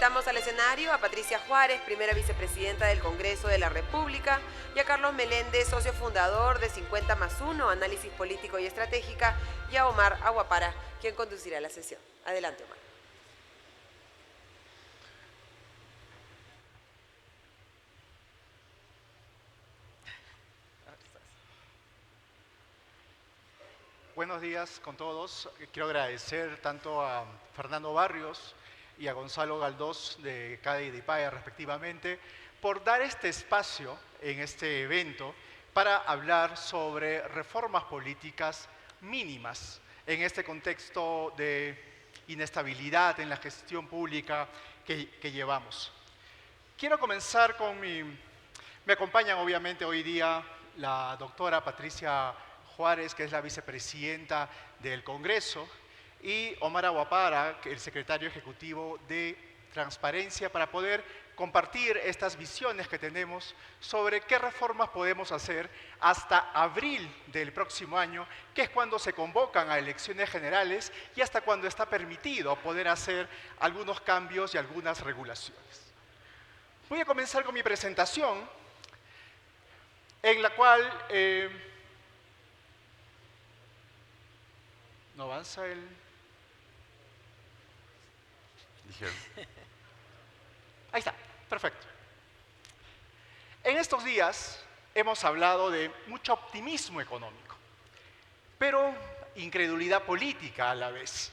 Invitamos al escenario a Patricia Juárez, primera vicepresidenta del Congreso de la República, y a Carlos Meléndez, socio fundador de 50+1, Análisis Político y Estratégica, y a Omar Aguapara, quien conducirá la sesión. Adelante, Omar. Buenos días con todos. Quiero agradecer tanto a Fernando Barrios y a Gonzalo Galdós de CADE y de IPAE respectivamente por dar este espacio en este evento para hablar sobre reformas políticas mínimas en este contexto de inestabilidad en la gestión pública que llevamos. Quiero comenzar con Me acompañan obviamente hoy día la doctora Patricia Juárez, que es la vicepresidenta del Congreso, y Omar Aguapara, el secretario ejecutivo de Transparencia, para poder compartir estas visiones que tenemos sobre qué reformas podemos hacer hasta abril del próximo año, que es cuando se convocan a elecciones generales y hasta cuando está permitido poder hacer algunos cambios y algunas regulaciones. Voy a comenzar con mi presentación, en la cual ¿no avanza el...? Dijeron. Ahí está, perfecto. En estos días hemos hablado de mucho optimismo económico, pero incredulidad política a la vez.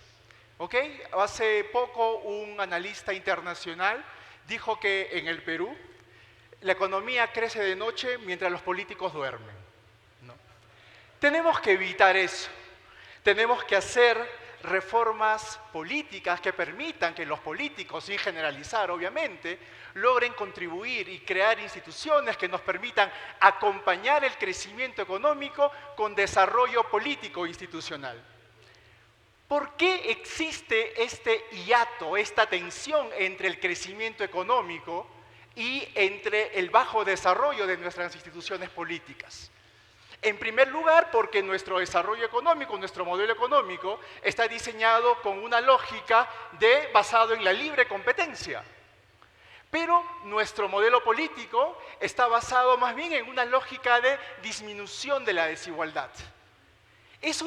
¿Ok? Hace poco un analista internacional dijo que en el Perú la economía crece de noche mientras los políticos duermen, ¿no? Tenemos que evitar eso. Tenemos que hacer reformas políticas que permitan que los políticos, sin generalizar obviamente, logren contribuir y crear instituciones que nos permitan acompañar el crecimiento económico con desarrollo político e institucional. ¿Por qué existe este hiato, esta tensión entre el crecimiento económico y entre el bajo desarrollo de nuestras instituciones políticas? En primer lugar, porque nuestro desarrollo económico, nuestro modelo económico, está diseñado con una lógica basado en la libre competencia. Pero nuestro modelo político está basado más bien en una lógica de disminución de la desigualdad. Es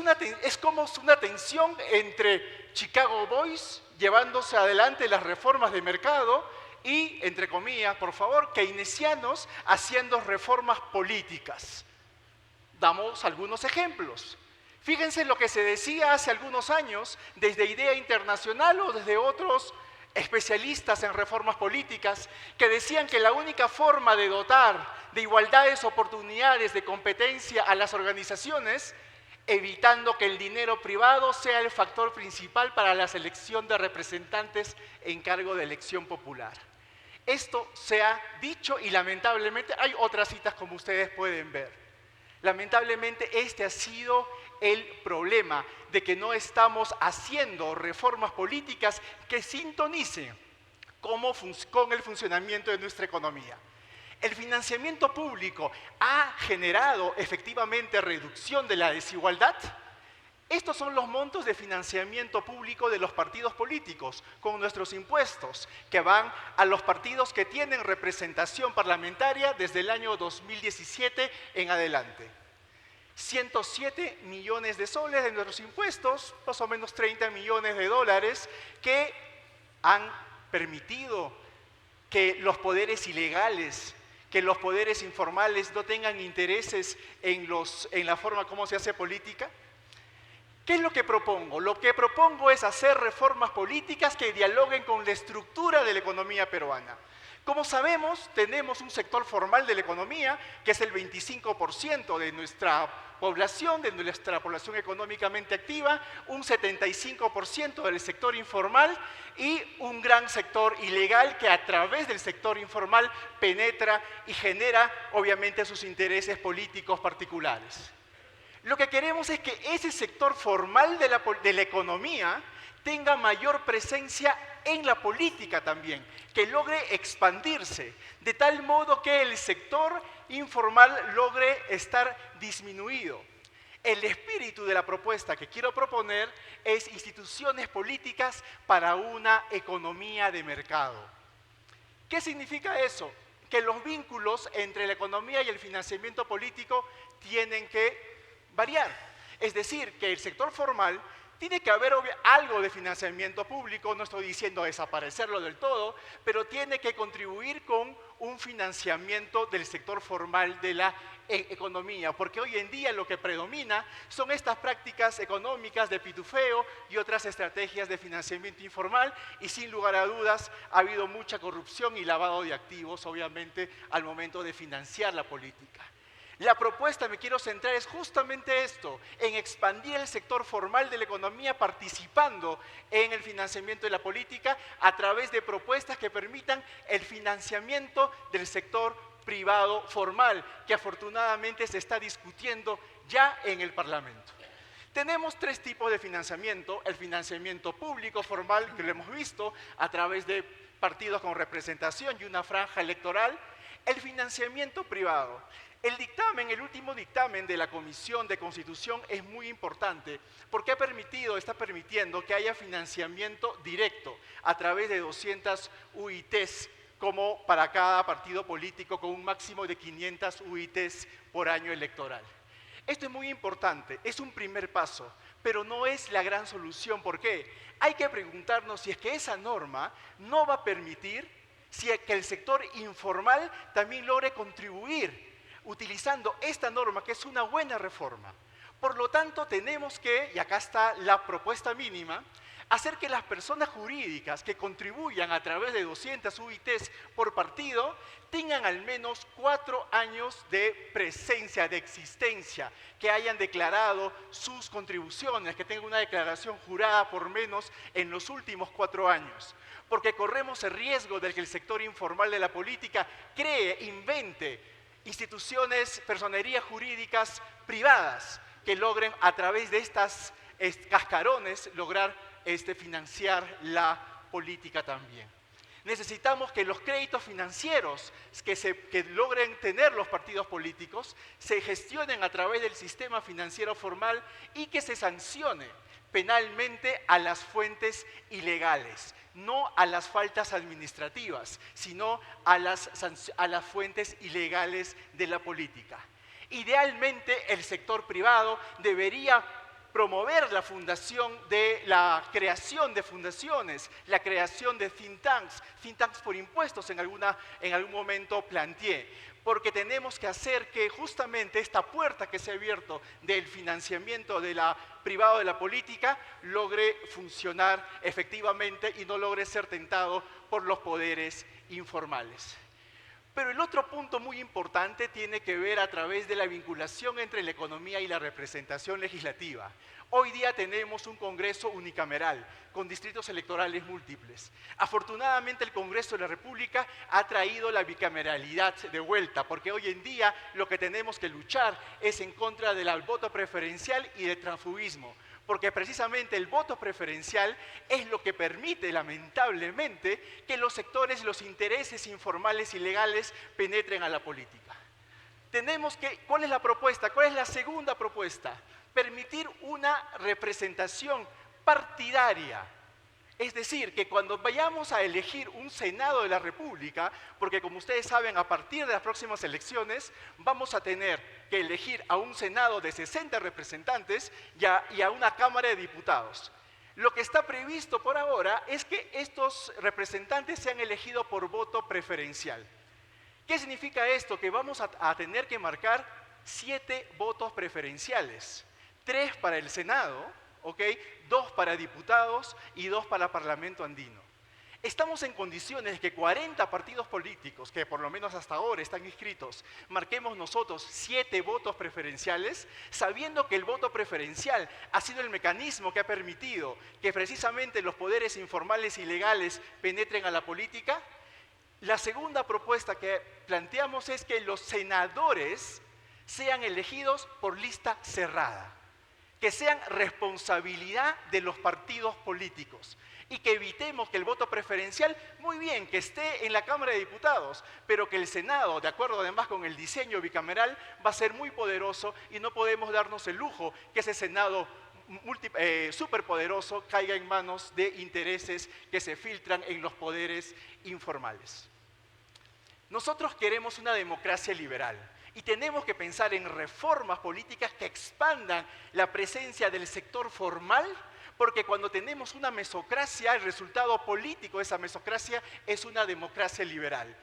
como una tensión entre Chicago Boys llevándose adelante las reformas de mercado y, entre comillas, por favor, keynesianos haciendo reformas políticas. Damos algunos ejemplos. Fíjense lo que se decía hace algunos años desde Idea Internacional o desde otros especialistas en reformas políticas que decían que la única forma de dotar de igualdades, oportunidades, de competencia a las organizaciones, evitando que el dinero privado sea el factor principal para la selección de representantes en cargo de elección popular. Esto se ha dicho y lamentablemente hay otras citas como ustedes pueden ver. Lamentablemente este ha sido el problema de que no estamos haciendo reformas políticas que sintonicen con el funcionamiento de nuestra economía. El financiamiento público ha generado efectivamente reducción de la desigualdad. Estos son los montos de financiamiento público de los partidos políticos con nuestros impuestos que van a los partidos que tienen representación parlamentaria desde el año 2017 en adelante. 107 millones de soles de nuestros impuestos, más o menos 30 millones de dólares, que han permitido que los poderes ilegales, que los poderes informales no tengan intereses en la forma como se hace política. ¿Qué es lo que propongo? Lo que propongo es hacer reformas políticas que dialoguen con la estructura de la economía peruana. Como sabemos, tenemos un sector formal de la economía, que es el 25% de nuestra población económicamente activa, un 75% del sector informal y un gran sector ilegal que a través del sector informal penetra y genera, obviamente, sus intereses políticos particulares. Lo que queremos es que ese sector formal de la economía tenga mayor presencia en la política también, que logre expandirse, de tal modo que el sector informal logre estar disminuido. El espíritu de la propuesta que quiero proponer es instituciones políticas para una economía de mercado. ¿Qué significa eso? Que los vínculos entre la economía y el financiamiento político tienen que variar. Es decir, que el sector formal tiene que haber algo de financiamiento público, no estoy diciendo desaparecerlo del todo, pero tiene que contribuir con un financiamiento del sector formal de la economía, porque hoy en día lo que predomina son estas prácticas económicas de pitufeo y otras estrategias de financiamiento informal, y sin lugar a dudas ha habido mucha corrupción y lavado de activos, obviamente, al momento de financiar la política. La propuesta, me quiero centrar, es justamente esto, en expandir el sector formal de la economía participando en el financiamiento de la política a través de propuestas que permitan el financiamiento del sector privado formal, que afortunadamente se está discutiendo ya en el Parlamento. Tenemos tres tipos de financiamiento: el financiamiento público formal, que lo hemos visto a través de partidos con representación y una franja electoral; el financiamiento privado. El último dictamen de la Comisión de Constitución es muy importante porque está permitiendo que haya financiamiento directo a través de 200 UITs, como para cada partido político, con un máximo de 500 UITs por año electoral. Esto es muy importante, es un primer paso, pero no es la gran solución. ¿Por qué? Hay que preguntarnos si es que esa norma no va a permitir que el sector informal también logre contribuir utilizando esta norma, que es una buena reforma. Por lo tanto, tenemos que, y acá está la propuesta mínima, hacer que las personas jurídicas que contribuyan a través de 200 UITs por partido tengan al menos 4 años de presencia, de existencia, que hayan declarado sus contribuciones, que tengan una declaración jurada por menos en los últimos 4 años. Porque corremos el riesgo de que el sector informal de la política invente instituciones, personerías jurídicas privadas que logren a través de estas cascarones lograr financiar la política también. Necesitamos que los créditos financieros que logren tener los partidos políticos se gestionen a través del sistema financiero formal y que se sancione penalmente a las fuentes ilegales, no a las faltas administrativas, sino a las fuentes ilegales de la política. Idealmente, el sector privado debería promover la creación de fundaciones, la creación de think tanks por impuestos en algún momento planteé, porque tenemos que hacer que justamente esta puerta que se ha abierto del financiamiento privado de la política logre funcionar efectivamente y no logre ser tentado por los poderes informales. Pero el otro punto muy importante tiene que ver a través de la vinculación entre la economía y la representación legislativa. Hoy día tenemos un Congreso unicameral, con distritos electorales múltiples. Afortunadamente el Congreso de la República ha traído la bicameralidad de vuelta, porque hoy en día lo que tenemos que luchar es en contra del voto preferencial y del transfugismo, porque precisamente el voto preferencial es lo que permite, lamentablemente, que los sectores, los intereses informales y legales penetren a la política. ¿Cuál es la propuesta? ¿Cuál es la segunda propuesta? Permitir una representación partidaria. Es decir, que cuando vayamos a elegir un Senado de la República, porque como ustedes saben, a partir de las próximas elecciones vamos a tener que elegir a un Senado de 60 representantes y a una Cámara de Diputados. Lo que está previsto por ahora es que estos representantes sean elegidos por voto preferencial. ¿Qué significa esto? Que vamos a tener que marcar 7 votos preferenciales, 3 para el Senado, 2 para diputados y 2 para Parlamento andino. Estamos en condiciones de que 40 partidos políticos, que por lo menos hasta ahora están inscritos, marquemos nosotros 7 votos preferenciales, sabiendo que el voto preferencial ha sido el mecanismo que ha permitido que precisamente los poderes informales y legales penetren a la política. La segunda propuesta que planteamos es que los senadores sean elegidos por lista cerrada, que sean responsabilidad de los partidos políticos y que evitemos que el voto preferencial, muy bien, que esté en la Cámara de Diputados, pero que el Senado, de acuerdo además con el diseño bicameral, va a ser muy poderoso y no podemos darnos el lujo que ese Senado superpoderoso caiga en manos de intereses que se filtran en los poderes informales. Nosotros queremos una democracia liberal y tenemos que pensar en reformas políticas que expandan la presencia del sector formal, porque cuando tenemos una mesocracia, el resultado político de esa mesocracia es una democracia liberal.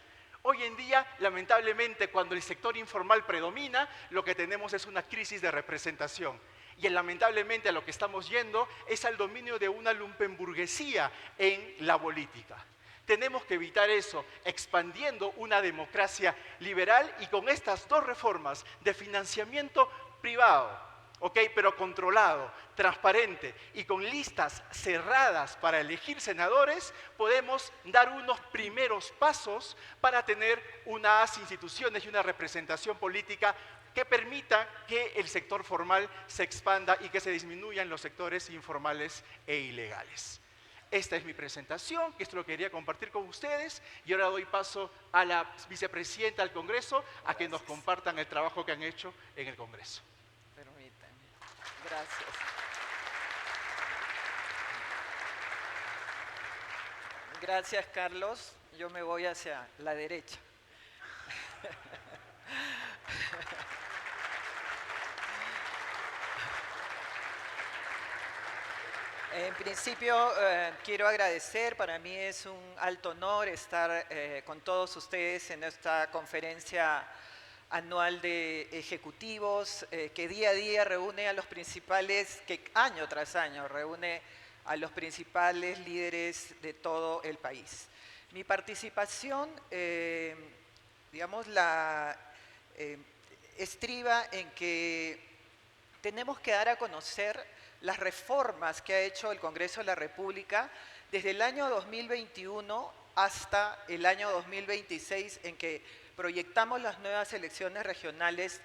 Hoy en día, lamentablemente, cuando el sector informal predomina, lo que tenemos es una crisis de representación. Y lamentablemente a lo que estamos yendo es al dominio de una lumpenburguesía en la política. Tenemos que evitar eso, expandiendo una democracia liberal y con estas dos reformas de financiamiento privado, pero controlado, transparente y con listas cerradas para elegir senadores, podemos dar unos primeros pasos para tener unas instituciones y una representación política que permita que el sector formal se expanda y que se disminuyan los sectores informales e ilegales. Esta es mi presentación, que esto lo quería compartir con ustedes, y ahora doy paso a la vicepresidenta del Congreso a que nos compartan el trabajo que han hecho en el Congreso. Permítanme. Gracias. Gracias, Carlos. Yo me voy hacia la derecha. En principio, quiero agradecer, para mí es un alto honor estar con todos ustedes en esta conferencia anual de ejecutivos que día a día reúne a los principales, que año tras año reúne a los principales líderes de todo el país. Mi participación, estriba en que tenemos que dar a conocer las reformas que ha hecho el Congreso de la República desde el año 2021 hasta el año 2026, en que proyectamos las nuevas elecciones regionales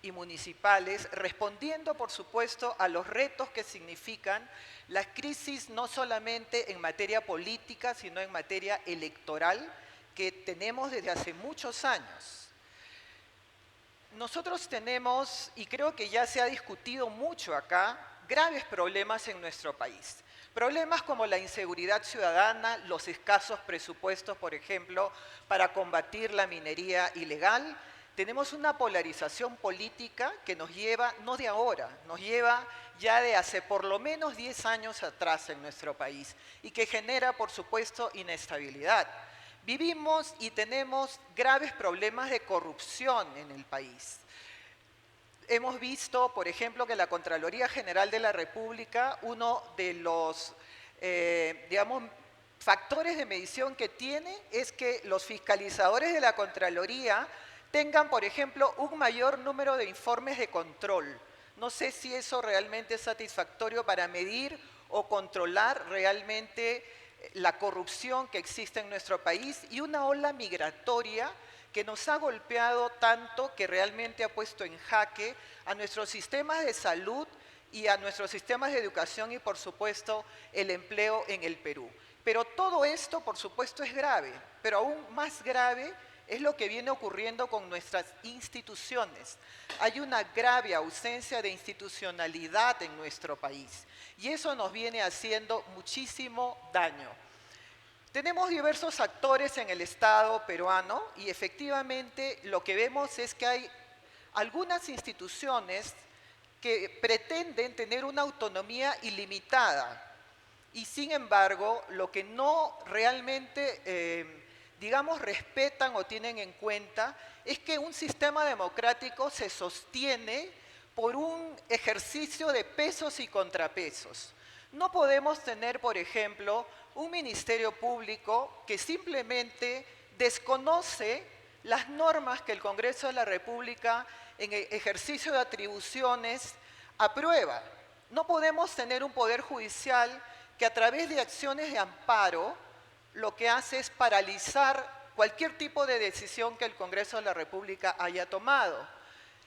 y municipales, respondiendo, por supuesto, a los retos que significan las crisis no solamente en materia política, sino en materia electoral que tenemos desde hace muchos años. Nosotros tenemos, y creo que ya se ha discutido mucho acá, graves problemas en nuestro país. Problemas como la inseguridad ciudadana, los escasos presupuestos, por ejemplo, para combatir la minería ilegal. Tenemos una polarización política que nos lleva, no de ahora, nos lleva ya de hace por lo menos 10 años atrás en nuestro país y que genera, por supuesto, inestabilidad. Vivimos y tenemos graves problemas de corrupción en el país. Hemos visto, por ejemplo, que la Contraloría General de la República, uno de los, factores de medición que tiene es que los fiscalizadores de la Contraloría tengan, por ejemplo, un mayor número de informes de control. No sé si eso realmente es satisfactorio para medir o controlar realmente la corrupción que existe en nuestro país y una ola migratoria que nos ha golpeado tanto que realmente ha puesto en jaque a nuestros sistemas de salud y a nuestros sistemas de educación y, por supuesto, el empleo en el Perú. Pero todo esto, por supuesto, es grave, pero aún más grave es lo que viene ocurriendo con nuestras instituciones. Hay una grave ausencia de institucionalidad en nuestro país y eso nos viene haciendo muchísimo daño. Tenemos diversos actores en el Estado peruano y efectivamente lo que vemos es que hay algunas instituciones que pretenden tener una autonomía ilimitada y sin embargo lo que no realmente, respetan o tienen en cuenta es que un sistema democrático se sostiene por un ejercicio de pesos y contrapesos. No podemos tener, por ejemplo, un ministerio público que simplemente desconoce las normas que el Congreso de la República en el ejercicio de atribuciones aprueba. No podemos tener un poder judicial que a través de acciones de amparo lo que hace es paralizar cualquier tipo de decisión que el Congreso de la República haya tomado.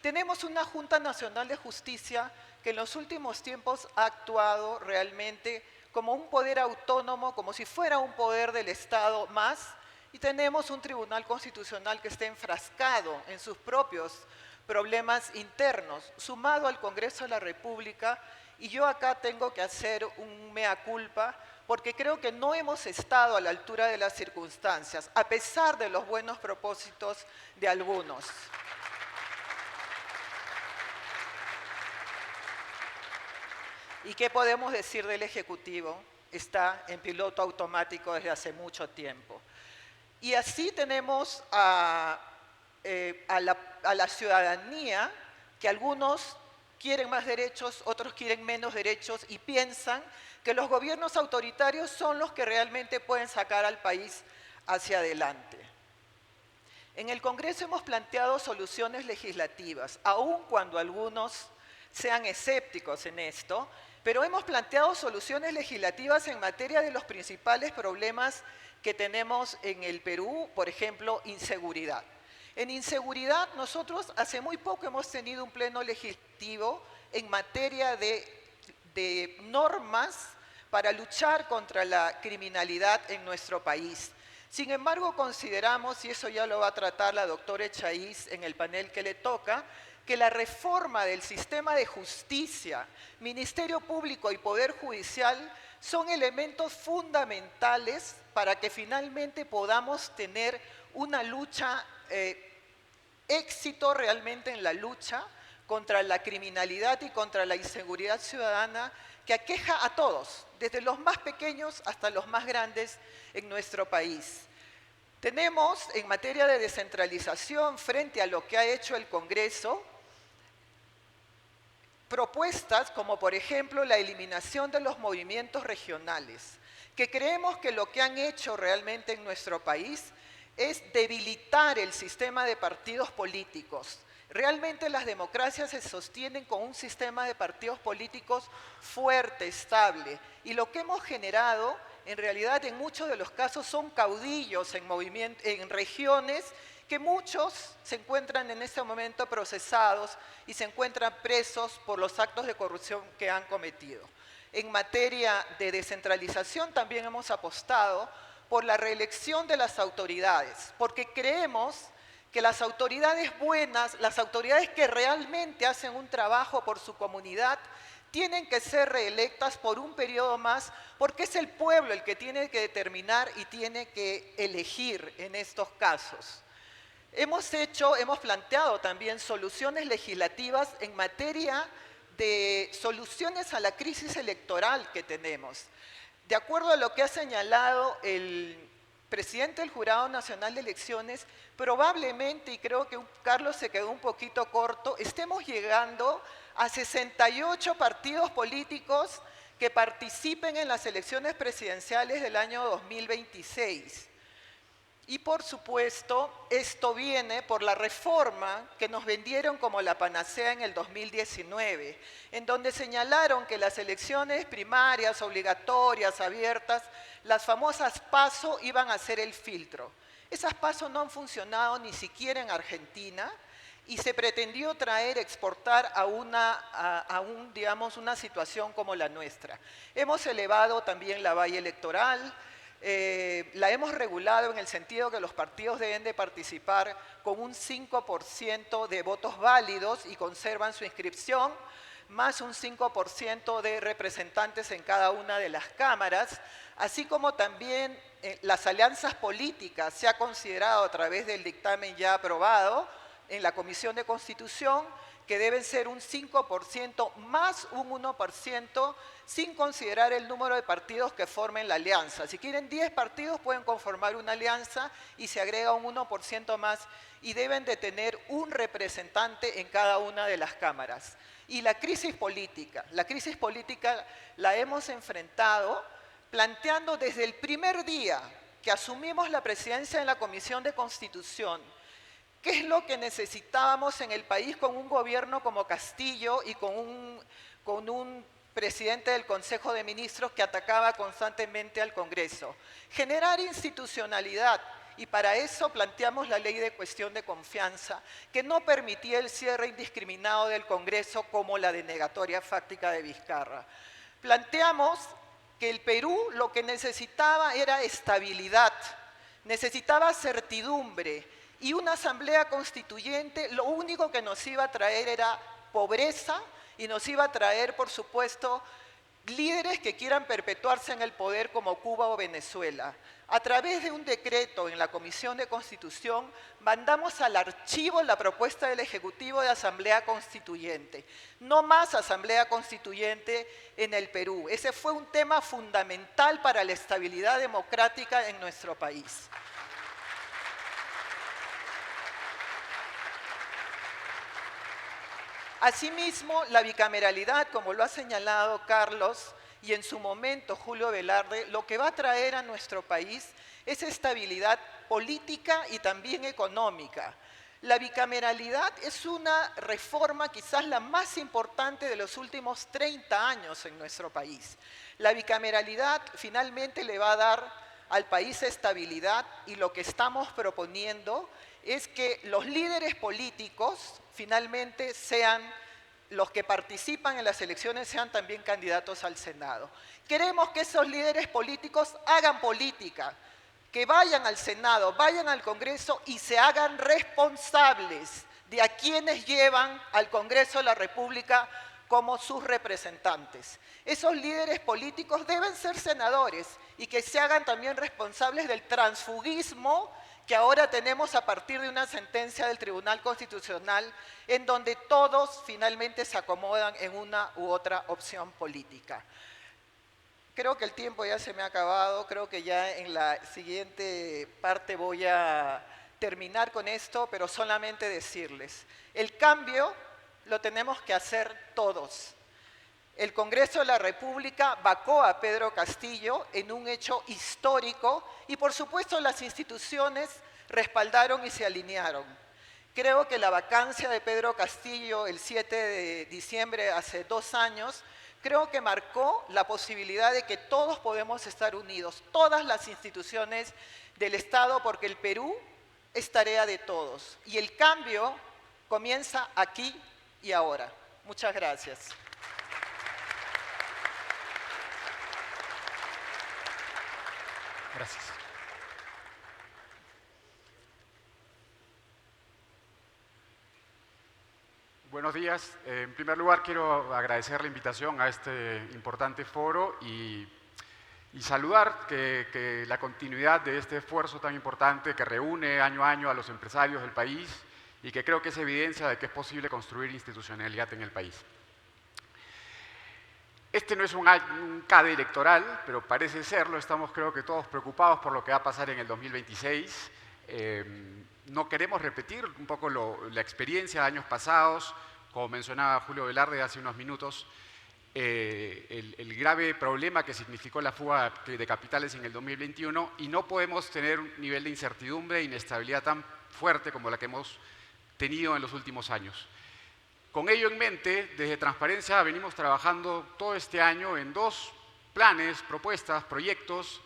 Tenemos una Junta Nacional de Justicia que en los últimos tiempos ha actuado realmente como un poder autónomo, como si fuera un poder del Estado más, y tenemos un Tribunal Constitucional que está enfrascado en sus propios problemas internos, sumado al Congreso de la República, y yo acá tengo que hacer un mea culpa, porque creo que no hemos estado a la altura de las circunstancias, a pesar de los buenos propósitos de algunos. ¿Y qué podemos decir del Ejecutivo? Está en piloto automático desde hace mucho tiempo. Y así tenemos a la ciudadanía, que algunos quieren más derechos, otros quieren menos derechos y piensan que los gobiernos autoritarios son los que realmente pueden sacar al país hacia adelante. En el Congreso hemos planteado soluciones legislativas, aun cuando algunos sean escépticos en esto, pero hemos planteado soluciones legislativas en materia de los principales problemas que tenemos en el Perú, por ejemplo, inseguridad. En inseguridad, nosotros hace muy poco hemos tenido un pleno legislativo en materia de normas para luchar contra la criminalidad en nuestro país. Sin embargo, consideramos, y eso ya lo va a tratar la doctora Echaíz en el panel que le toca, que la reforma del sistema de justicia, Ministerio Público y Poder Judicial son elementos fundamentales para que finalmente podamos tener una lucha, éxito realmente en la lucha contra la criminalidad y contra la inseguridad ciudadana que aqueja a todos, desde los más pequeños hasta los más grandes en nuestro país. Tenemos en materia de descentralización, frente a lo que ha hecho el Congreso, propuestas como por ejemplo la eliminación de los movimientos regionales, que creemos que lo que han hecho realmente en nuestro país es debilitar el sistema de partidos políticos. Realmente las democracias se sostienen con un sistema de partidos políticos fuerte, estable, y lo que hemos generado en realidad en muchos de los casos son caudillos en regiones que muchos se encuentran en este momento procesados y se encuentran presos por los actos de corrupción que han cometido. En materia de descentralización también hemos apostado por la reelección de las autoridades, porque creemos que las autoridades buenas, las autoridades que realmente hacen un trabajo por su comunidad, tienen que ser reelectas por un periodo más, porque es el pueblo el que tiene que determinar y tiene que elegir en estos casos. Hemos planteado también soluciones legislativas en materia de soluciones a la crisis electoral que tenemos. De acuerdo a lo que ha señalado el presidente del Jurado Nacional de Elecciones, probablemente, y creo que Carlos se quedó un poquito corto, estemos llegando a 68 partidos políticos que participen en las elecciones presidenciales del año 2026. Y por supuesto, esto viene por la reforma que nos vendieron como la panacea en el 2019, en donde señalaron que las elecciones primarias, obligatorias, abiertas, las famosas PASO iban a ser el filtro. Esas PASO no han funcionado ni siquiera en Argentina y se pretendió exportar a una situación como la nuestra. Hemos elevado también la valla electoral. La hemos regulado en el sentido que los partidos deben de participar con un 5% de votos válidos y conservan su inscripción, más un 5% de representantes en cada una de las cámaras, así como también las alianzas políticas se ha considerado a través del dictamen ya aprobado en la Comisión de Constitución, que deben ser un 5% más un 1%, sin considerar el número de partidos que formen la alianza. Si quieren 10 partidos pueden conformar una alianza y se agrega un 1% más y deben de tener un representante en cada una de las cámaras. Y la crisis política la hemos enfrentado planteando desde el primer día que asumimos la presidencia de la Comisión de Constitución, ¿qué es lo que necesitábamos en el país con un gobierno como Castillo y con un presidente del Consejo de Ministros que atacaba constantemente al Congreso? Generar institucionalidad, y para eso planteamos la ley de cuestión de confianza, que no permitía el cierre indiscriminado del Congreso como la denegatoria fáctica de Vizcarra. Planteamos que el Perú lo que necesitaba era estabilidad, necesitaba certidumbre, y una asamblea constituyente lo único que nos iba a traer era pobreza y nos iba a traer, por supuesto, líderes que quieran perpetuarse en el poder como Cuba o Venezuela. A través de un decreto en la Comisión de Constitución, mandamos al archivo la propuesta del Ejecutivo de Asamblea Constituyente. No más Asamblea Constituyente en el Perú. Ese fue un tema fundamental para la estabilidad democrática en nuestro país. Asimismo, la bicameralidad, como lo ha señalado Carlos, y en su momento Julio Velarde, lo que va a traer a nuestro país es estabilidad política y también económica. La bicameralidad es una reforma quizás la más importante de los últimos 30 años en nuestro país. La bicameralidad finalmente le va a dar al país estabilidad y lo que estamos proponiendo es que los líderes políticos finalmente sean los que participan en las elecciones sean también candidatos al Senado. Queremos que esos líderes políticos hagan política, que vayan al Senado, vayan al Congreso y se hagan responsables de a quienes llevan al Congreso de la República como sus representantes. Esos líderes políticos deben ser senadores y que se hagan también responsables del transfugismo que ahora tenemos a partir de una sentencia del Tribunal Constitucional en donde todos finalmente se acomodan en una u otra opción política. Creo que el tiempo ya se me ha acabado, creo que ya en la siguiente parte voy a terminar con esto, pero solamente decirles, el cambio lo tenemos que hacer todos. El Congreso de la República vacó a Pedro Castillo en un hecho histórico y por supuesto las instituciones respaldaron y se alinearon. Creo que la vacancia de Pedro Castillo el 7 de diciembre hace 2 años, creo que marcó la posibilidad de que todos podemos estar unidos, todas las instituciones del Estado, porque el Perú es tarea de todos. Y el cambio comienza aquí y ahora. Muchas gracias. Gracias. Buenos días. En primer lugar, quiero agradecer la invitación a este importante foro y saludar que la continuidad de este esfuerzo tan importante que reúne año a año a los empresarios del país y que creo que es evidencia de que es posible construir institucionalidad en el país. Este no es un CADE electoral, pero parece serlo. Estamos, creo que todos preocupados por lo que va a pasar en el 2026. No queremos repetir un poco la experiencia de años pasados. Como mencionaba Julio Velarde hace unos minutos, el grave problema que significó la fuga de capitales en el 2021, y no podemos tener un nivel de incertidumbre e inestabilidad tan fuerte como la que hemos tenido en los últimos años. Con ello en mente, desde Transparencia venimos trabajando todo este año en 2 planes, propuestas, proyectos,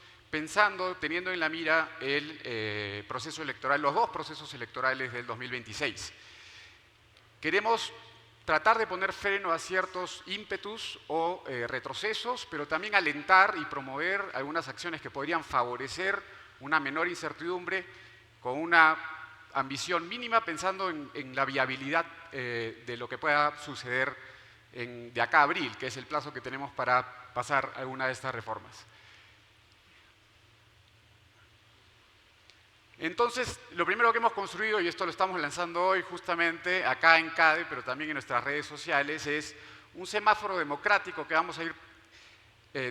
teniendo en la mira el proceso electoral, los 2 procesos electorales del 2026. Queremos tratar de poner freno a ciertos ímpetus o retrocesos, pero también alentar y promover algunas acciones que podrían favorecer una menor incertidumbre con una ambición mínima, pensando en la viabilidad de lo que pueda suceder de acá a abril, que es el plazo que tenemos para pasar alguna de estas reformas. Entonces, lo primero que hemos construido, y esto lo estamos lanzando hoy justamente acá en CADE, pero también en nuestras redes sociales, es un semáforo democrático que vamos a ir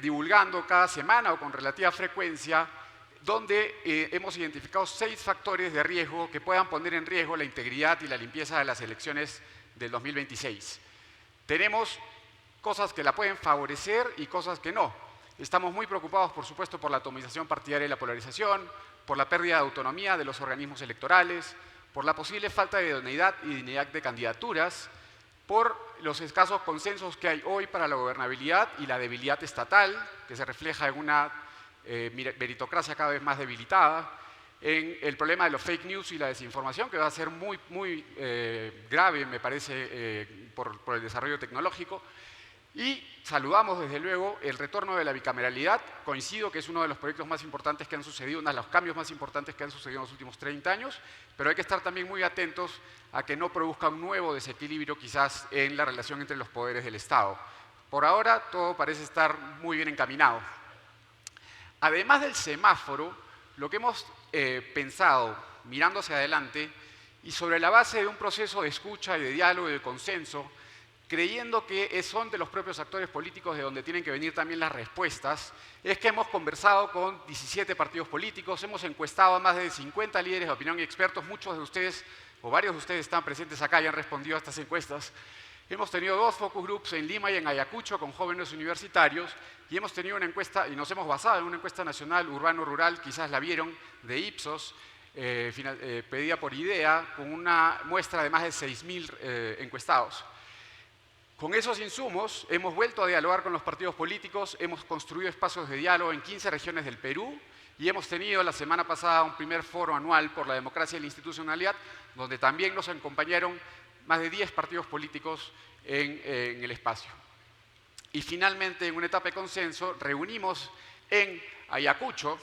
divulgando cada semana o con relativa frecuencia, donde hemos identificado 6 factores de riesgo que puedan poner en riesgo la integridad y la limpieza de las elecciones del 2026. Tenemos cosas que la pueden favorecer y cosas que no. Estamos muy preocupados, por supuesto, por la atomización partidaria y la polarización, por la pérdida de autonomía de los organismos electorales, por la posible falta de idoneidad y dignidad de candidaturas, por los escasos consensos que hay hoy para la gobernabilidad y la debilidad estatal, que se refleja en una meritocracia cada vez más debilitada, en el problema de los fake news y la desinformación, que va a ser muy grave, me parece, por el desarrollo tecnológico. Y saludamos, desde luego, el retorno de la bicameralidad. Coincido que es uno de los proyectos más importantes que han sucedido, uno de los cambios más importantes que han sucedido en los últimos 30 años, pero hay que estar también muy atentos a que no produzca un nuevo desequilibrio quizás en la relación entre los poderes del Estado. por ahora todo parece estar muy bien encaminado. Además del semáforo, lo que hemos pensado, mirando hacia adelante, y sobre la base de un proceso de escucha y de diálogo y de consenso, creyendo que son de los propios actores políticos de donde tienen que venir también las respuestas, es que hemos conversado con 17 partidos políticos, hemos encuestado a más de 50 líderes de opinión y expertos, muchos de ustedes, o varios de ustedes están presentes acá y han respondido a estas encuestas. Hemos tenido 2 focus groups en Lima y en Ayacucho con jóvenes universitarios y hemos tenido una encuesta, y nos hemos basado en una encuesta nacional urbano-rural, quizás la vieron, de Ipsos, pedida por IDEA, con una muestra de más de 6.000 encuestados. Con esos insumos hemos vuelto a dialogar con los partidos políticos, hemos construido espacios de diálogo en 15 regiones del Perú y hemos tenido la semana pasada un primer foro anual por la democracia y la institucionalidad, donde también nos acompañaron más de 10 partidos políticos en el espacio. Y finalmente, en una etapa de consenso, reunimos en Ayacucho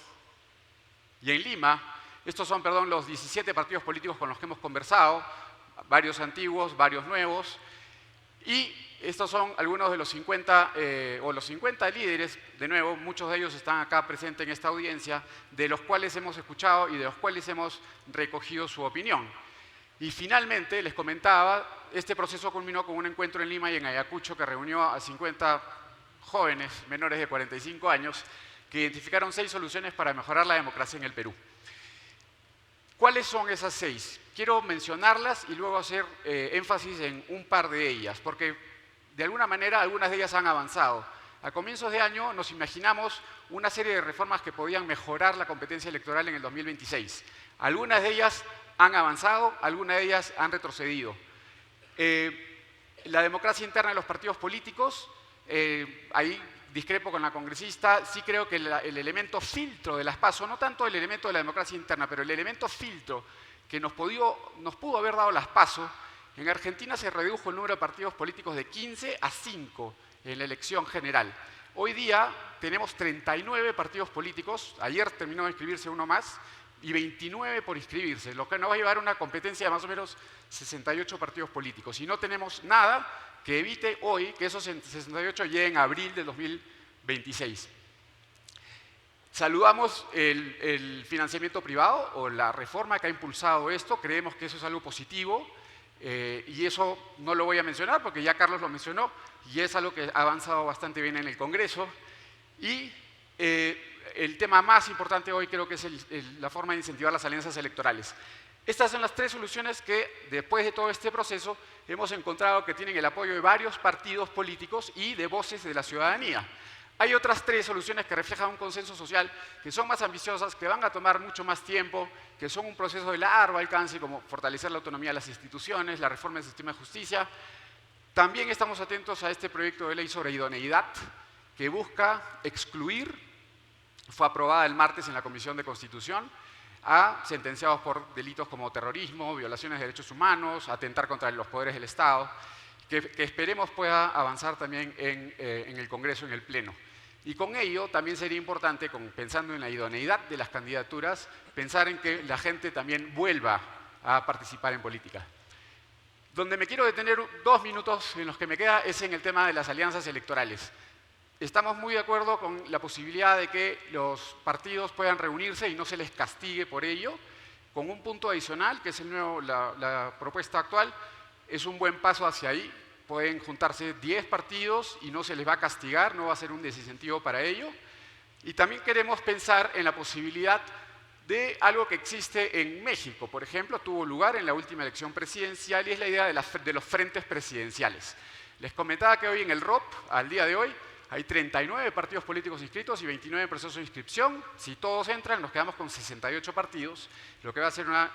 y en Lima. Estos son, los 17 partidos políticos con los que hemos conversado, varios antiguos, varios nuevos, y estos son algunos de los 50, los 50 líderes, de nuevo, muchos de ellos están acá presentes en esta audiencia, de los cuales hemos escuchado y de los cuales hemos recogido su opinión. Y finalmente, les comentaba, este proceso culminó con un encuentro en Lima y en Ayacucho que reunió a 50 jóvenes menores de 45 años que identificaron 6 soluciones para mejorar la democracia en el Perú. ¿Cuáles son esas 6? Quiero mencionarlas y luego hacer énfasis en un par de ellas, porque de alguna manera algunas de ellas han avanzado. A comienzos de año nos imaginamos una serie de reformas que podían mejorar la competencia electoral en el 2026. Algunas de ellas han avanzado, algunas de ellas han retrocedido. La democracia interna de los partidos políticos, ahí discrepo con la congresista, sí creo que el elemento filtro de las PASO, no tanto el elemento de la democracia interna, pero el elemento filtro que nos pudo haber dado las PASO, en Argentina se redujo el número de partidos políticos de 15 a 5 en la elección general. Hoy día tenemos 39 partidos políticos, ayer terminó de inscribirse uno más, y 29 por inscribirse, lo que nos va a llevar a una competencia de más o menos 68 partidos políticos. Y no tenemos nada que evite hoy que esos 68 lleguen en abril de 2026. Saludamos el financiamiento privado o la reforma que ha impulsado esto, creemos que eso es algo positivo y eso no lo voy a mencionar porque ya Carlos lo mencionó y es algo que ha avanzado bastante bien en el Congreso. Y el tema más importante hoy creo que es la forma de incentivar las alianzas electorales. Estas son las 3 soluciones que, después de todo este proceso, hemos encontrado que tienen el apoyo de varios partidos políticos y de voces de la ciudadanía. Hay otras 3 soluciones que reflejan un consenso social, que son más ambiciosas, que van a tomar mucho más tiempo, que son un proceso de largo alcance, como fortalecer la autonomía de las instituciones, la reforma del sistema de justicia. También estamos atentos a este proyecto de ley sobre idoneidad, que busca excluir, fue aprobada el martes en la Comisión de Constitución, a sentenciados por delitos como terrorismo, violaciones de derechos humanos, atentar contra los poderes del Estado, que esperemos pueda avanzar también en el Congreso, en el Pleno. Y con ello también sería importante, pensando en la idoneidad de las candidaturas, pensar en que la gente también vuelva a participar en política. Donde me quiero detener 2 minutos en los que me queda es en el tema de las alianzas electorales. Estamos muy de acuerdo con la posibilidad de que los partidos puedan reunirse y no se les castigue por ello, con un punto adicional, que es la propuesta actual, es un buen paso hacia ahí. Pueden juntarse 10 partidos y no se les va a castigar, no va a ser un desincentivo para ello. Y también queremos pensar en la posibilidad de algo que existe en México. Por ejemplo, tuvo lugar en la última elección presidencial y es la idea de los frentes presidenciales. Les comentaba que hoy en el ROP, al día de hoy, hay 39 partidos políticos inscritos y 29 en proceso de inscripción. Si todos entran, nos quedamos con 68 partidos, lo que va a ser una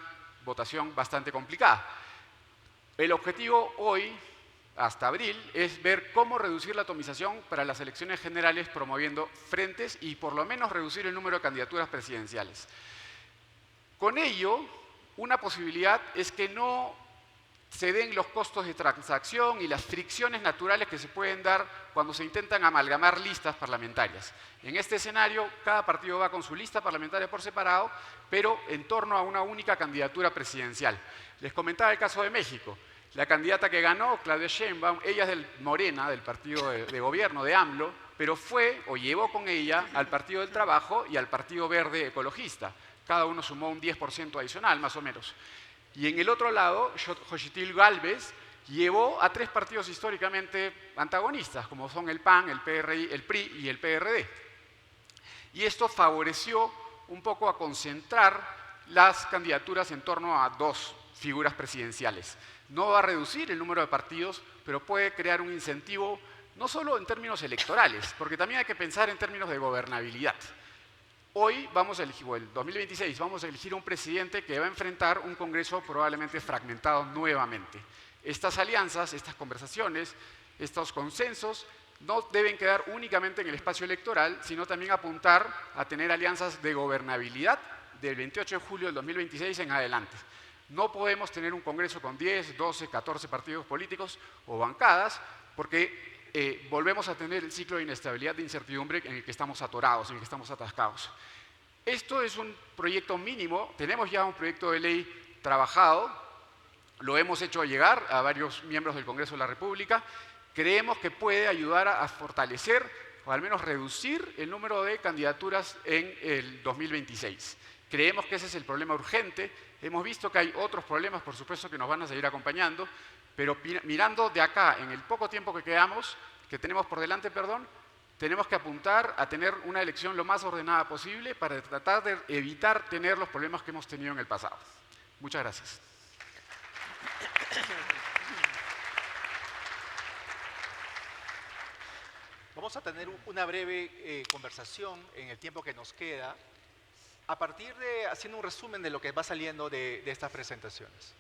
votación bastante complicada. El objetivo hoy, hasta abril, es ver cómo reducir la atomización para las elecciones generales promoviendo frentes y por lo menos reducir el número de candidaturas presidenciales. Con ello, una posibilidad es que no se den los costos de transacción y las fricciones naturales que se pueden dar cuando se intentan amalgamar listas parlamentarias. En este escenario, cada partido va con su lista parlamentaria por separado, pero en torno a una única candidatura presidencial. Les comentaba el caso de México. La candidata que ganó, Claudia Sheinbaum, ella es del Morena, del partido de gobierno de AMLO, pero fue o llevó con ella al Partido del Trabajo y al Partido Verde Ecologista. Cada uno sumó un 10% adicional, más o menos. Y en el otro lado, Xochitl Gálvez llevó a 3 partidos históricamente antagonistas, como son el PAN, el PRI y el PRD. Y esto favoreció un poco a concentrar las candidaturas en torno a 2 figuras presidenciales. No va a reducir el número de partidos, pero puede crear un incentivo no solo en términos electorales, porque también hay que pensar en términos de gobernabilidad. Hoy vamos a elegir, o el 2026, vamos a elegir un presidente que va a enfrentar un Congreso probablemente fragmentado nuevamente. Estas alianzas, estas conversaciones, estos consensos no deben quedar únicamente en el espacio electoral, sino también apuntar a tener alianzas de gobernabilidad del 28 de julio del 2026 en adelante. No podemos tener un Congreso con 10, 12, 14 partidos políticos o bancadas, porque volvemos a tener el ciclo de inestabilidad, de incertidumbre en el que estamos atorados, en el que estamos atascados. Esto es un proyecto mínimo, tenemos ya un proyecto de ley trabajado, lo hemos hecho llegar a varios miembros del Congreso de la República, creemos que puede ayudar a fortalecer o al menos reducir el número de candidaturas en el 2026. Creemos que ese es el problema urgente. Hemos visto que hay otros problemas, por supuesto, que nos van a seguir acompañando, pero mirando de acá, en el poco tiempo que tenemos por delante, tenemos que apuntar a tener una elección lo más ordenada posible para tratar de evitar tener los problemas que hemos tenido en el pasado. Muchas gracias. Vamos a tener una breve conversación en el tiempo que nos queda, a partir de, haciendo un resumen de lo que va saliendo de estas presentaciones.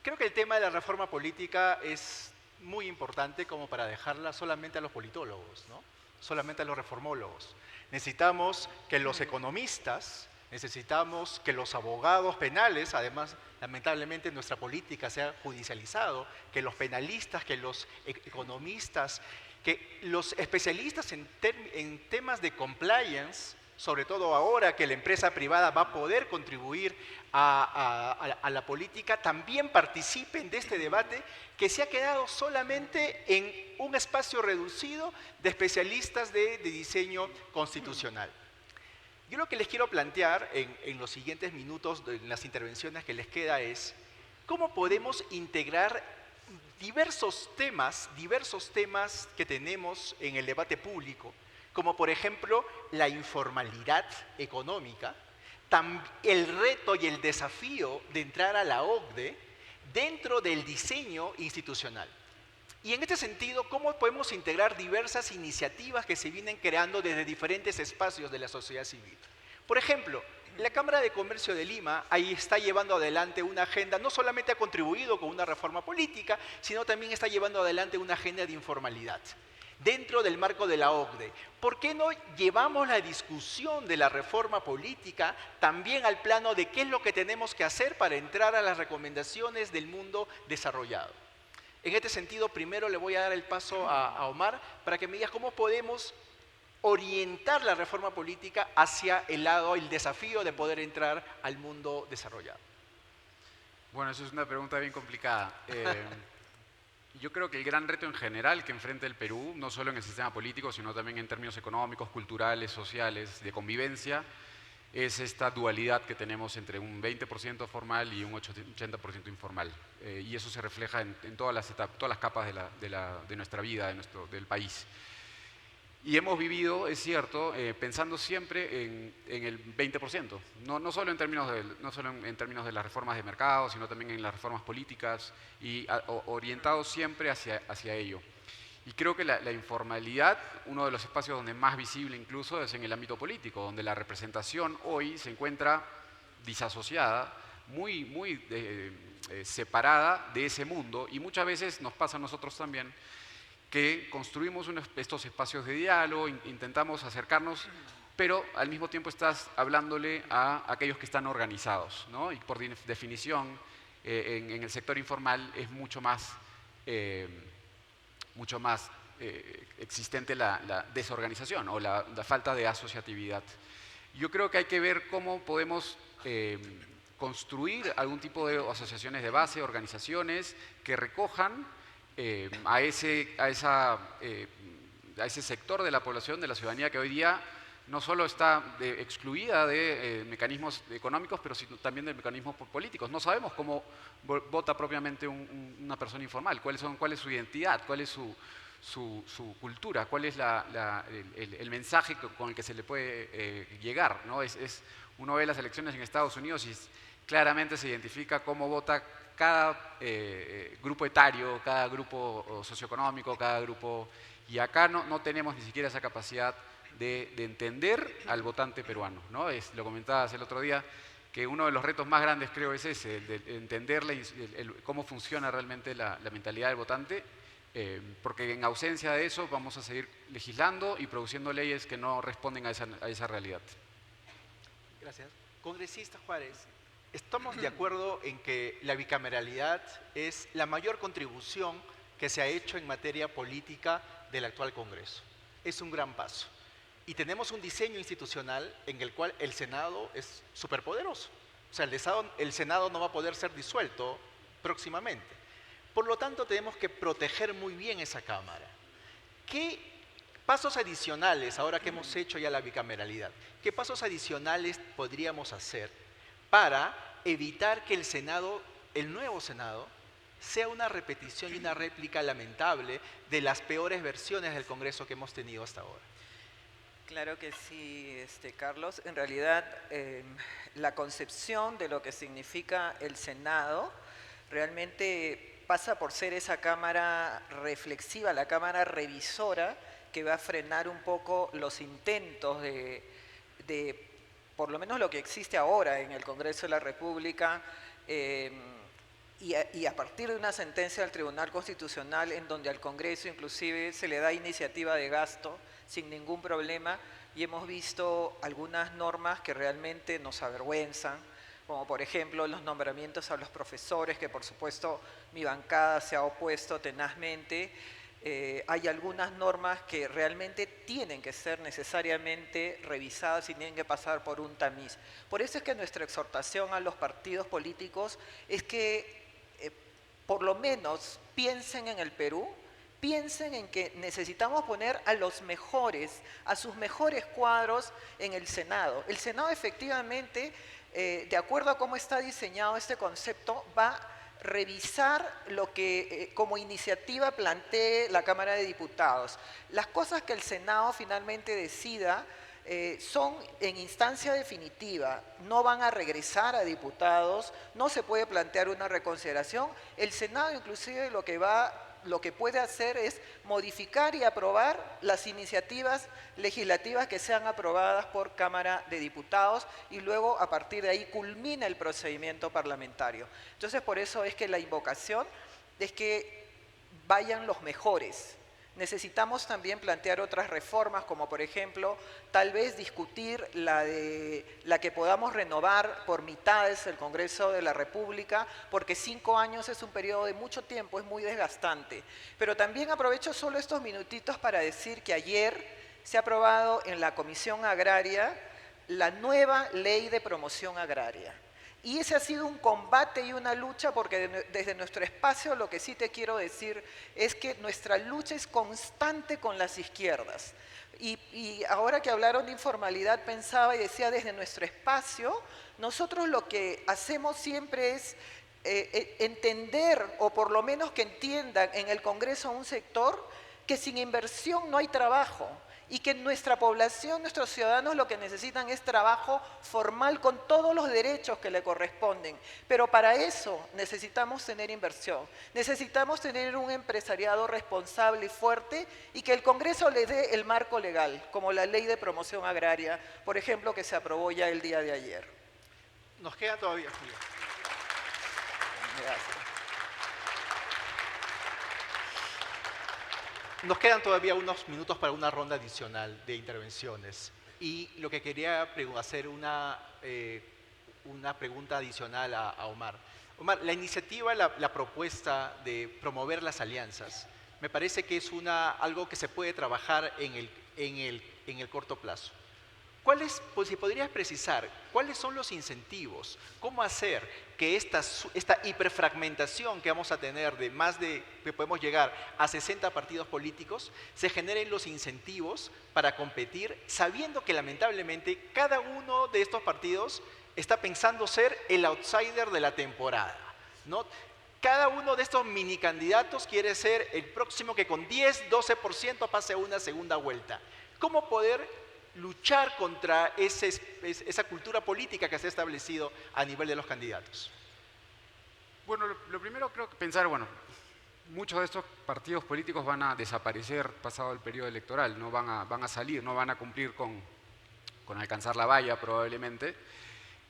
Creo que el tema de la reforma política es muy importante como para dejarla solamente a los politólogos, ¿no? Solamente a los reformólogos. Necesitamos que los economistas, necesitamos que los abogados penales, además, lamentablemente nuestra política se ha judicializado, que los penalistas, que los economistas, que los especialistas en temas de compliance, sobre todo ahora que la empresa privada va a poder contribuir a la política, también participen de este debate que se ha quedado solamente en un espacio reducido de especialistas de diseño constitucional. Yo lo que les quiero plantear en los siguientes minutos, en las intervenciones que les queda, es cómo podemos integrar diversos temas que tenemos en el debate público, como por ejemplo la informalidad económica, el reto y el desafío de entrar a la OCDE dentro del diseño institucional. Y en este sentido, ¿cómo podemos integrar diversas iniciativas que se vienen creando desde diferentes espacios de la sociedad civil? Por ejemplo, la Cámara de Comercio de Lima ahí está llevando adelante una agenda, no solamente ha contribuido con una reforma política, sino también está llevando adelante una agenda de informalidad dentro del marco de la OCDE. ¿Por qué no llevamos la discusión de la reforma política también al plano de qué es lo que tenemos que hacer para entrar a las recomendaciones del mundo desarrollado? En este sentido, primero le voy a dar el paso a Omar para que me digas cómo podemos orientar la reforma política hacia el desafío de poder entrar al mundo desarrollado. Bueno, eso es una pregunta bien complicada. Yo creo que el gran reto en general que enfrenta el Perú, no solo en el sistema político, sino también en términos económicos, culturales, sociales, de convivencia, es esta dualidad que tenemos entre un 20% formal y un 80% informal. Y eso se refleja en todas las capas de nuestra vida, del país. Y hemos vivido, es cierto, pensando siempre en el 20%, no solo en términos de las reformas de mercado, sino también en las reformas políticas y orientados siempre hacia ello. Y creo que la informalidad, uno de los espacios donde más visible incluso es en el ámbito político, donde la representación hoy se encuentra disasociada, muy separada de ese mundo, y muchas veces nos pasa a nosotros también que construimos estos espacios de diálogo, intentamos acercarnos, pero al mismo tiempo estás hablándole a aquellos que están organizados, ¿no? Y por definición, en el sector informal es mucho más existente la desorganización o la falta de asociatividad. Yo creo que hay que ver cómo podemos construir algún tipo de asociaciones de base, organizaciones que recojan a ese sector de la población, de la ciudadanía que hoy día no solo está excluida de mecanismos económicos, pero sino también de mecanismos políticos. No sabemos cómo vota propiamente una persona informal, cuál es su identidad, cuál es su cultura, cuál es el mensaje con el que se le puede llegar, ¿no? Uno ve las elecciones en Estados Unidos y claramente se identifica cómo vota cada grupo etario, cada grupo socioeconómico, cada grupo... Y acá no tenemos ni siquiera esa capacidad de entender al votante peruano, ¿no? Lo comentabas el otro día, que uno de los retos más grandes creo es ese, el de entender cómo funciona realmente la mentalidad del votante, porque en ausencia de eso vamos a seguir legislando y produciendo leyes que no responden a esa realidad. Gracias. Congresista Juárez, estamos de acuerdo en que la bicameralidad es la mayor contribución que se ha hecho en materia política del actual Congreso. Es un gran paso. Y tenemos un diseño institucional en el cual el Senado es superpoderoso. O sea, el Senado no va a poder ser disuelto próximamente. Por lo tanto, tenemos que proteger muy bien esa Cámara. ¿Qué pasos adicionales, ahora que hemos hecho ya la bicameralidad, qué pasos adicionales podríamos hacer para evitar que el Senado, el nuevo Senado, sea una repetición y una réplica lamentable de las peores versiones del Congreso que hemos tenido hasta ahora? Claro que sí, Carlos. En realidad, la concepción de lo que significa el Senado realmente pasa por ser esa cámara reflexiva, la cámara revisora que va a frenar un poco los intentos de por lo menos lo que existe ahora en el Congreso de la República, y a partir de una sentencia del Tribunal Constitucional en donde al Congreso inclusive se le da iniciativa de gasto sin ningún problema, y hemos visto algunas normas que realmente nos avergüenzan, como por ejemplo los nombramientos a los profesores, que por supuesto mi bancada se ha opuesto tenazmente. Hay algunas normas que realmente tienen que ser necesariamente revisadas y tienen que pasar por un tamiz. Por eso es que nuestra exhortación a los partidos políticos es que por lo menos piensen en el Perú, piensen en que necesitamos poner a los mejores, a sus mejores cuadros en el Senado. El Senado efectivamente, de acuerdo a cómo está diseñado este concepto, va a revisar lo que como iniciativa plantee la Cámara de Diputados. Las cosas que el Senado finalmente decida son en instancia definitiva, no van a regresar a diputados, no se puede plantear una reconsideración. El Senado inclusive lo que puede hacer es modificar y aprobar las iniciativas legislativas que sean aprobadas por Cámara de Diputados, y luego a partir de ahí culmina el procedimiento parlamentario. Entonces, por eso es que la invocación es que vayan los mejores. Necesitamos también plantear otras reformas, como por ejemplo, tal vez discutir la que podamos renovar por mitades el Congreso de la República, porque 5 años es un periodo de mucho tiempo, es muy desgastante. Pero también aprovecho solo estos minutitos para decir que ayer se ha aprobado en la Comisión Agraria la nueva Ley de Promoción Agraria. Y ese ha sido un combate y una lucha, porque desde nuestro espacio lo que sí te quiero decir es que nuestra lucha es constante con las izquierdas. Y ahora que hablaron de informalidad, pensaba y decía, desde nuestro espacio, nosotros lo que hacemos siempre es entender, o por lo menos que entiendan en el Congreso un sector, que sin inversión no hay trabajo. Y que nuestra población, nuestros ciudadanos lo que necesitan es trabajo formal con todos los derechos que le corresponden. Pero para eso necesitamos tener inversión, necesitamos tener un empresariado responsable y fuerte, y que el Congreso le dé el marco legal, como la Ley de Promoción Agraria, por ejemplo, que se aprobó ya el día de ayer. Nos queda todavía, Julio. Gracias. Nos quedan todavía unos minutos para una ronda adicional de intervenciones. Y lo que quería hacer una pregunta adicional a Omar. Omar, la iniciativa, la propuesta de promover las alianzas, me parece que es algo que se puede trabajar en el corto plazo. Pues si podrías precisar, cuáles son los incentivos? ¿Cómo hacer que esta hiperfragmentación que vamos a tener que podemos llegar a 60 partidos políticos, se generen los incentivos para competir, sabiendo que lamentablemente cada uno de estos partidos está pensando ser el outsider de la temporada, ¿no? Cada uno de estos mini candidatos quiere ser el próximo que con 10, 12% pase a una segunda vuelta. ¿Cómo poder luchar contra esa cultura política que se ha establecido a nivel de los candidatos? Bueno, lo primero creo que pensar, bueno, muchos de estos partidos políticos van a desaparecer pasado el periodo electoral, no van a salir, no van a cumplir con alcanzar la valla probablemente,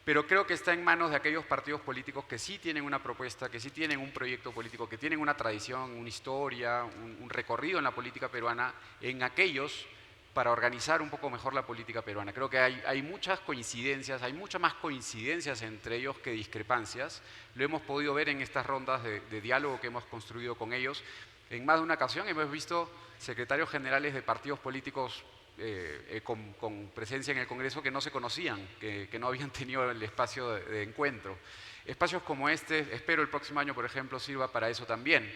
pero creo que está en manos de aquellos partidos políticos que sí tienen una propuesta, que sí tienen un proyecto político, que tienen una tradición, una historia, un recorrido en la política peruana, en aquellos para organizar un poco mejor la política peruana. Creo que hay muchas coincidencias, hay muchas más coincidencias entre ellos que discrepancias. Lo hemos podido ver en estas rondas de diálogo que hemos construido con ellos. En más de una ocasión hemos visto secretarios generales de partidos políticos con presencia en el Congreso que no se conocían, que no habían tenido el espacio de encuentro. Espacios como este, espero el próximo año, por ejemplo, sirva para eso también.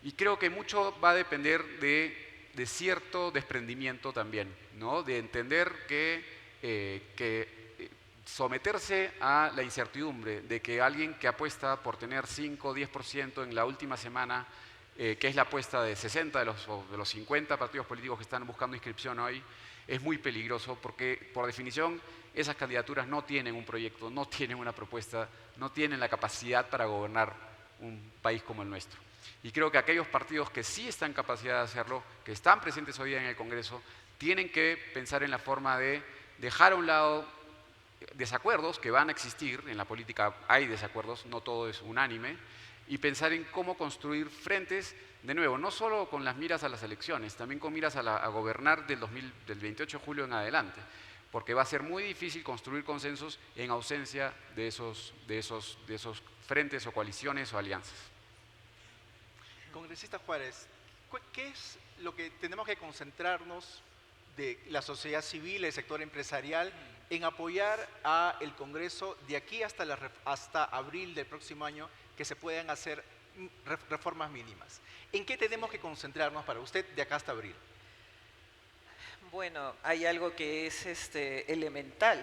Y creo que mucho va a depender de cierto desprendimiento también, ¿no? De entender que someterse a la incertidumbre de que alguien que apuesta por tener 5 o 10% en la última semana, que es la apuesta de 60 de los 50 partidos políticos que están buscando inscripción hoy, es muy peligroso porque, por definición, esas candidaturas no tienen un proyecto, no tienen una propuesta, no tienen la capacidad para gobernar un país como el nuestro. Y creo que aquellos partidos que sí están en capacidad de hacerlo, que están presentes hoy día en el Congreso, tienen que pensar en la forma de dejar a un lado desacuerdos que van a existir, en la política hay desacuerdos, no todo es unánime, y pensar en cómo construir frentes, de nuevo, no solo con las miras a las elecciones, también con miras a gobernar del 28 de julio en adelante, porque va a ser muy difícil construir consensos en ausencia de esos frentes o coaliciones o alianzas. Congresista Juárez, ¿qué es lo que tenemos que concentrarnos de la sociedad civil, el sector empresarial, en apoyar al Congreso de aquí hasta abril del próximo año, que se puedan hacer reformas mínimas? ¿En qué tenemos que concentrarnos para usted de acá hasta abril? Bueno, hay algo que es elemental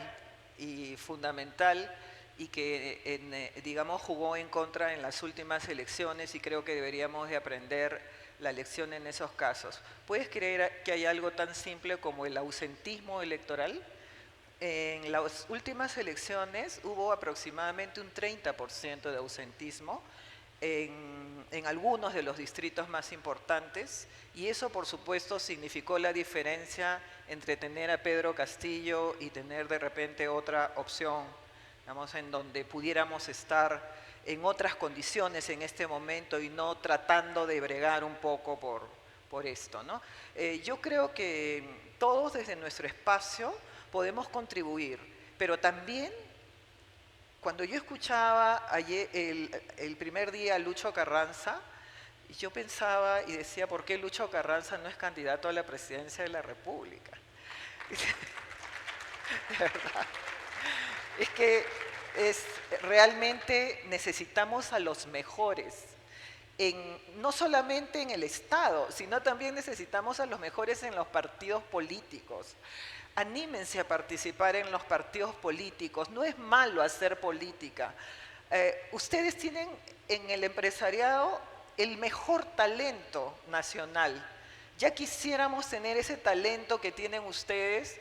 y fundamental y que, digamos, jugó en contra en las últimas elecciones y creo que deberíamos de aprender la lección en esos casos. ¿Puedes creer que hay algo tan simple como el ausentismo electoral? En las últimas elecciones hubo aproximadamente un 30% de ausentismo en algunos de los distritos más importantes y eso, por supuesto, significó la diferencia entre tener a Pedro Castillo y tener de repente otra opción, digamos, en donde pudiéramos estar en otras condiciones en este momento y no tratando de bregar un poco por esto, ¿no? Yo creo que todos desde nuestro espacio podemos contribuir, pero también cuando yo escuchaba ayer, el primer día a Lucho Carranza, yo pensaba y decía, ¿por qué Lucho Carranza no es candidato a la presidencia de la República? De verdad. Es que realmente necesitamos a los mejores, no solamente en el Estado, sino también necesitamos a los mejores en los partidos políticos. Anímense a participar en los partidos políticos, no es malo hacer política. Ustedes tienen en el empresariado el mejor talento nacional. Ya quisiéramos tener ese talento que tienen ustedes,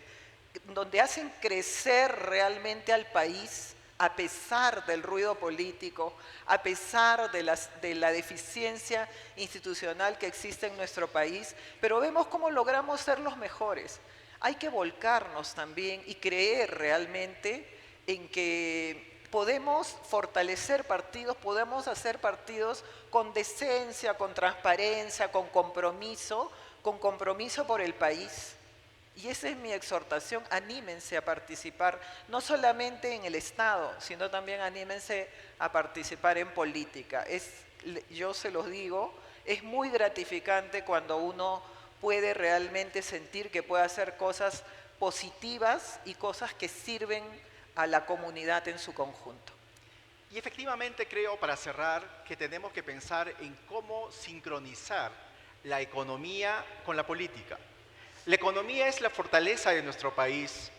donde hacen crecer realmente al país a pesar del ruido político, a pesar de la deficiencia institucional que existe en nuestro país, pero vemos cómo logramos ser los mejores. Hay que volcarnos también y creer realmente en que podemos fortalecer partidos, podemos hacer partidos con decencia, con transparencia, con compromiso por el país. Y esa es mi exhortación, anímense a participar, no solamente en el Estado, sino también anímense a participar en política. Yo se los digo, es muy gratificante cuando uno puede realmente sentir que puede hacer cosas positivas y cosas que sirven a la comunidad en su conjunto. Y efectivamente creo, para cerrar, que tenemos que pensar en cómo sincronizar la economía con la política. La economía es la fortaleza de nuestro país,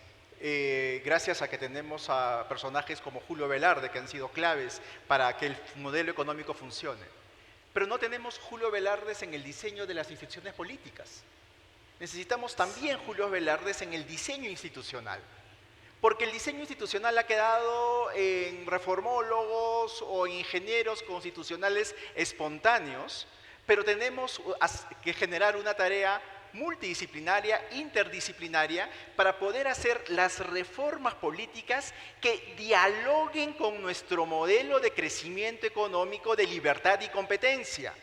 gracias a que tenemos a personajes como Julio Velarde, que han sido claves para que el modelo económico funcione. Pero no tenemos Julio Velardes en el diseño de las instituciones políticas. Necesitamos también Julio Velardes en el diseño institucional. Porque el diseño institucional ha quedado en reformólogos o ingenieros constitucionales espontáneos, pero tenemos que generar una tarea multidisciplinaria, interdisciplinaria, para poder hacer las reformas políticas que dialoguen con nuestro modelo de crecimiento económico, de libertad y competencia.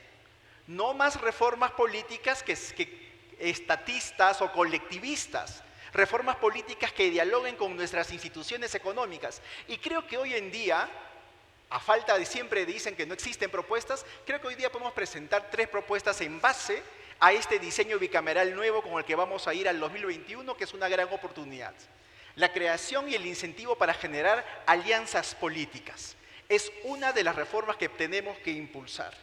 No más reformas políticas que estatistas o colectivistas. Reformas políticas que dialoguen con nuestras instituciones económicas. Y creo que hoy en día, a falta de siempre dicen que no existen propuestas, creo que hoy día podemos presentar 3 propuestas en base a este diseño bicameral nuevo con el que vamos a ir al 2021, que es una gran oportunidad. La creación y el incentivo para generar alianzas políticas es una de las reformas que tenemos que impulsar.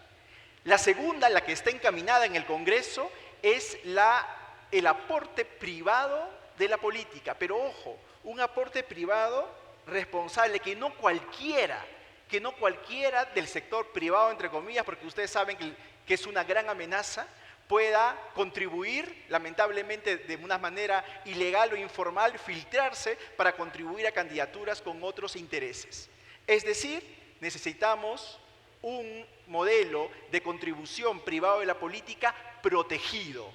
La segunda, la que está encaminada en el Congreso, es el aporte privado de la política, pero ojo, un aporte privado responsable, que no cualquiera del sector privado, entre comillas, porque ustedes saben que es una gran amenaza, pueda contribuir, lamentablemente de una manera ilegal o informal, filtrarse para contribuir a candidaturas con otros intereses. Es decir, necesitamos un modelo de contribución privado de la política protegido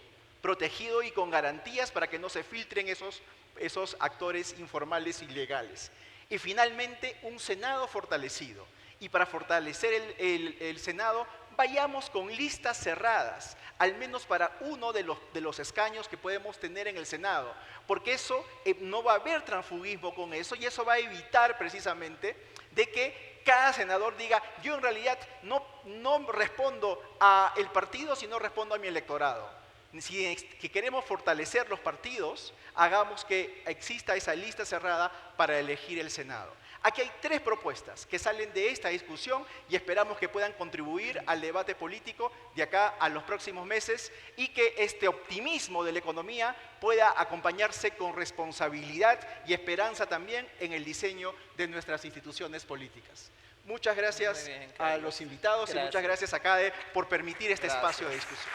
y con garantías para que no se filtren esos actores informales y ilegales. Y finalmente, un Senado fortalecido. Y para fortalecer el Senado, vayamos con listas cerradas, al menos para uno de los escaños que podemos tener en el Senado, porque eso no va a haber transfugismo con eso, y eso va a evitar precisamente de que cada senador diga: yo en realidad no respondo al partido, sino respondo a mi electorado. Si queremos fortalecer los partidos, hagamos que exista esa lista cerrada para elegir el Senado. Aquí hay 3 propuestas que salen de esta discusión y esperamos que puedan contribuir al debate político de acá a los próximos meses, y que este optimismo de la economía pueda acompañarse con responsabilidad y esperanza también en el diseño de nuestras instituciones políticas. Muchas gracias a los invitados y muchas gracias a CADE por permitir este espacio de discusión.